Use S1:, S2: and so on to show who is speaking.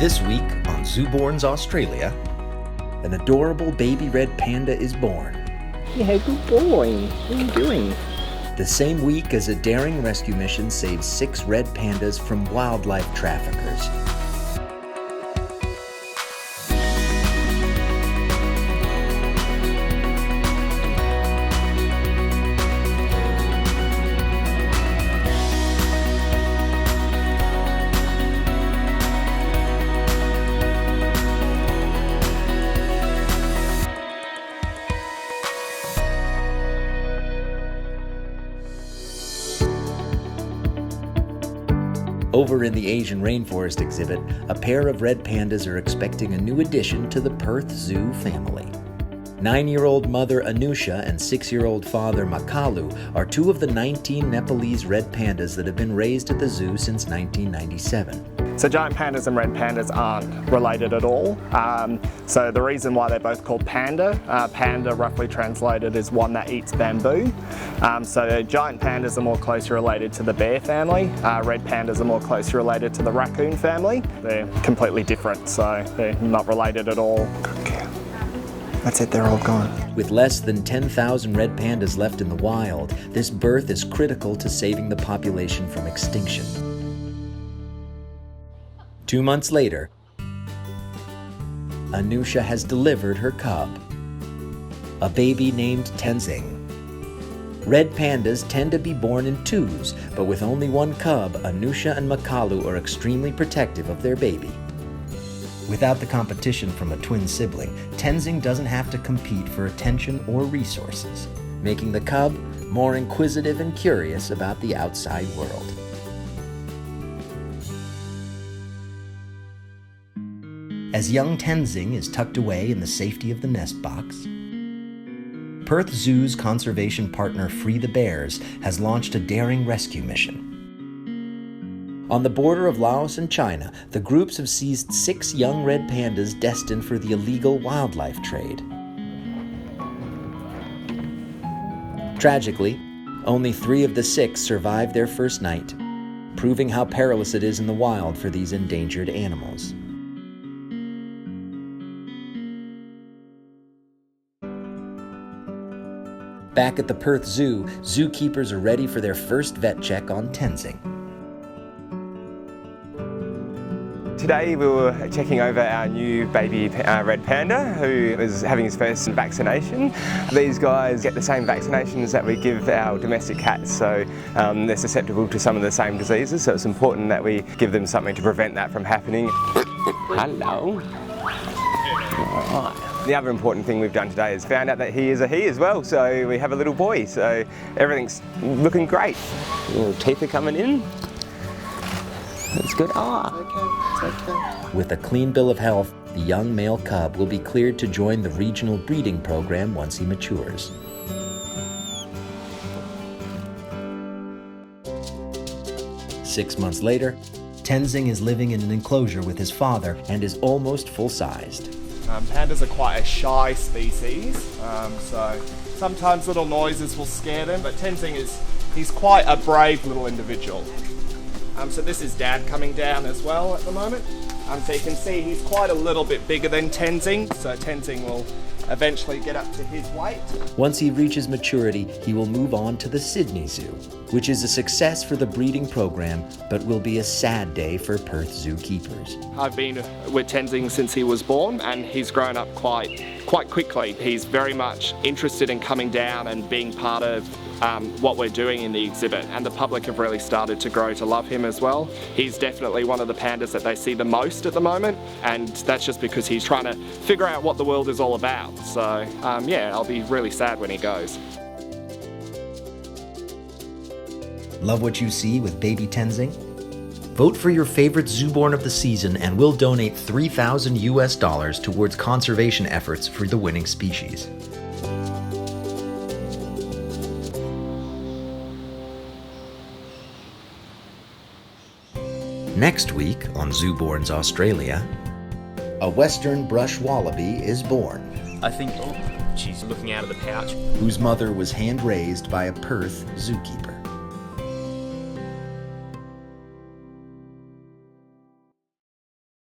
S1: This week on ZooBorns Australia, an adorable baby red panda is born.
S2: Yeah, good boy. What are you doing?
S1: The same week as a daring rescue mission saves 6 red pandas from wildlife traffickers. Over in the Asian rainforest exhibit, a pair of red pandas are expecting a new addition to the Perth Zoo family. 9-year-old mother Anusha and 6-year-old father Makalu are 2 of the 19 Nepalese red pandas that have been raised at the zoo since 1997.
S2: So giant pandas and red pandas aren't related at all. So the reason why they're both called panda, panda roughly translated is one that eats bamboo. So giant pandas are more closely related to the bear family. Red pandas are more closely related to the raccoon family. They're completely different, so they're not related at all. That's it, they're all gone.
S1: With less than 10,000 red pandas left in the wild, this birth is critical to saving the population from extinction. 2 months later, Anusha has delivered her cub, a baby named Tenzing. Red pandas tend to be born in twos, but with only one cub, Anusha and Makalu are extremely protective of their baby. Without the competition from a twin sibling, Tenzing doesn't have to compete for attention or resources, making the cub more inquisitive and curious about the outside world. As young Tenzing is tucked away in the safety of the nest box, Perth Zoo's conservation partner Free the Bears has launched a daring rescue mission. On the border of Laos and China, the groups have seized 6 young red pandas destined for the illegal wildlife trade. Tragically, only 3 of the 6 survived their first night, proving how perilous it is in the wild for these endangered animals. Back at the Perth Zoo, zookeepers are ready for their first vet check on Tenzing.
S2: Today we were checking over our new baby red panda who is having his first vaccination. These guys get the same vaccinations that we give our domestic cats, so they're susceptible to some of the same diseases, so it's important that we give them something to prevent that from happening. Hello. The other important thing we've done today is found out that he is a he as well, so we have a little boy, so everything's looking great. Little teeth are coming in. That's good. It's okay.
S1: With a clean bill of health, the young male cub will be cleared to join the regional breeding program once he matures. Six months later, Tenzing is living in an enclosure with his father and is almost full-sized.
S2: Pandas are quite a shy species, so sometimes little noises will scare them, but Tenzing he's quite a brave little individual. So this is Dad coming down as well at the moment. So you can see he's quite a little bit bigger than Tenzing, so Tenzing will eventually get up to his weight.
S1: Once he reaches maturity, he will move on to the Sydney Zoo, which is a success for the breeding program, but will be a sad day for Perth zookeepers.
S2: I've been with Tenzing since he was born, and he's grown up quite quickly. He's very much interested in coming down and being part of what we're doing in the exhibit, and the public have really started to grow to love him as well. He's definitely one of the pandas that they see the most at the moment, and that's just because he's trying to figure out what the world is all about. So yeah, I'll be really sad when he goes.
S1: Love what you see with baby Tenzing? Vote for your favorite ZooBorn of the season and we'll donate $3,000 towards conservation efforts for the winning species. Next week on ZooBorns Australia, a western brush wallaby is born.
S3: I think she's looking out of the pouch.
S1: Whose mother was hand-raised by a Perth zookeeper.